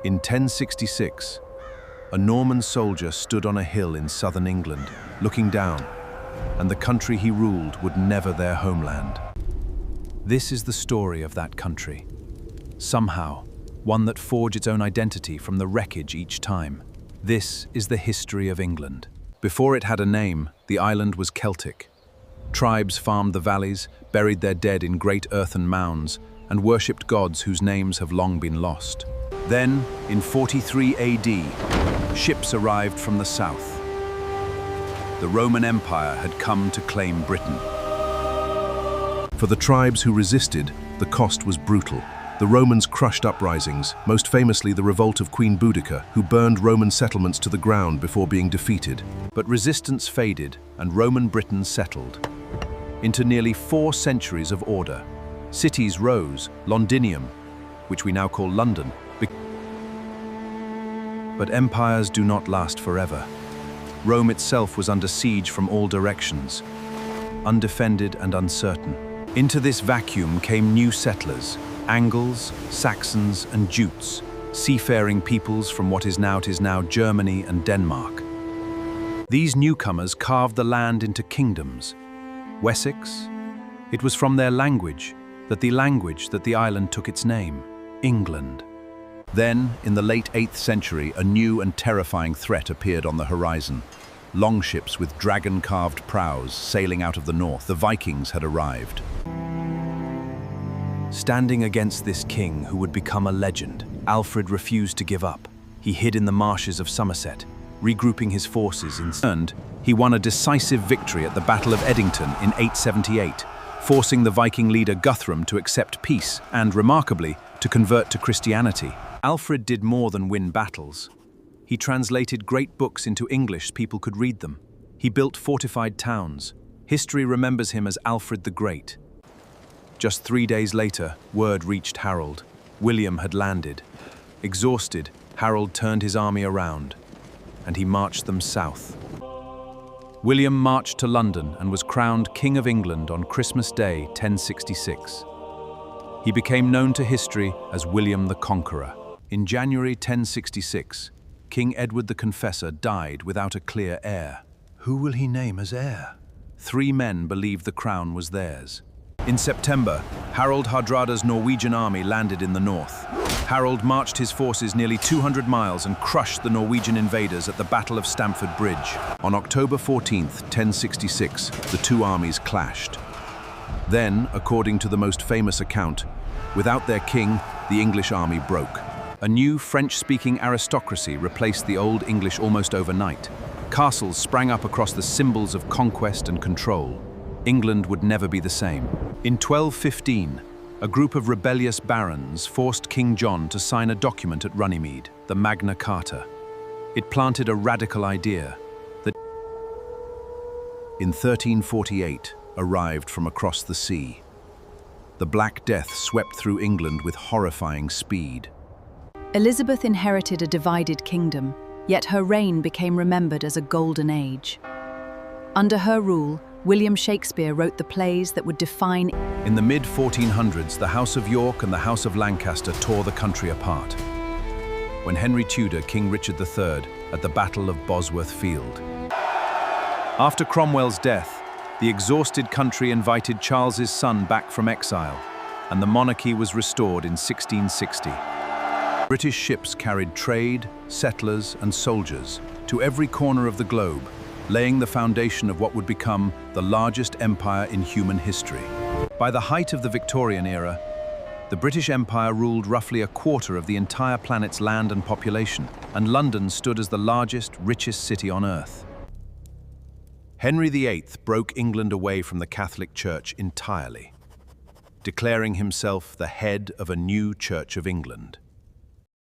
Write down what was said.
In 1066, a Norman soldier stood on a hill in southern England, looking down, and the country he ruled would never their homeland. This is the story of that country. Somehow, one that forged its own identity from the wreckage each time. This is the history of England. Before it had a name, the island was Celtic. Tribes farmed the valleys, buried their dead in great earthen mounds, and worshipped gods whose names have long been lost. Then, in 43 AD, ships arrived from the south. The Roman Empire had come to claim Britain. For the tribes who resisted, the cost was brutal. The Romans crushed uprisings, most famously the revolt of Queen Boudicca, who burned Roman settlements to the ground before being defeated. But resistance faded, and Roman Britain settled. Into nearly 4 centuries of order, cities rose, Londinium, which we now call London. But empires do not last forever. Rome itself was under siege from all directions, undefended and uncertain. Into this vacuum came new settlers, Angles, Saxons and Jutes, seafaring peoples from what is now Germany and Denmark. These newcomers carved the land into kingdoms. Wessex? It was from their language that the island took its name, England. Then, in the late 8th century, a new and terrifying threat appeared on the horizon. Longships with dragon-carved prows sailing out of the north. The Vikings had arrived. Standing against this king who would become a legend, Alfred refused to give up. He hid in the marshes of Somerset, regrouping his forces. In turn, he won a decisive victory at the Battle of Edington in 878, forcing the Viking leader Guthrum to accept peace and, remarkably, to convert to Christianity. Alfred did more than win battles. He translated great books into English so people could read them. He built fortified towns. History remembers him as Alfred the Great. Just 3 days later, word reached Harold. William had landed. Exhausted, Harold turned his army around, and he marched them south. William marched to London and was crowned King of England on Christmas Day, 1066. He became known to history as William the Conqueror. In January 1066, King Edward the Confessor died without a clear heir. Who will he name as heir? 3 men believed the crown was theirs. In September, Harald Hardrada's Norwegian army landed in the north. Harold marched his forces nearly 200 miles and crushed the Norwegian invaders at the Battle of Stamford Bridge. On October 14th, 1066, the 2 armies clashed. Then, according to the most famous account, without their king, the English army broke. A new French-speaking aristocracy replaced the old English almost overnight. Castles sprang up across the symbols of conquest and control. England would never be the same. In 1215, a group of rebellious barons forced King John to sign a document at Runnymede, the Magna Carta. It planted a radical idea that in 1348 arrived from across the sea. The Black Death swept through England with horrifying speed. Elizabeth inherited a divided kingdom, yet her reign became remembered as a golden age. Under her rule, William Shakespeare wrote the plays that would define. In the mid-1400s, the House of York and the House of Lancaster tore the country apart. When Henry Tudor, King Richard III, at the Battle of Bosworth Field. After Cromwell's death, the exhausted country invited Charles's son back from exile, and the monarchy was restored in 1660. British ships carried trade, settlers, and soldiers to every corner of the globe, laying the foundation of what would become the largest empire in human history. By the height of the Victorian era, the British Empire ruled roughly a quarter of the entire planet's land and population, and London stood as the largest, richest city on Earth. Henry VIII broke England away from the Catholic Church entirely, declaring himself the head of a new Church of England.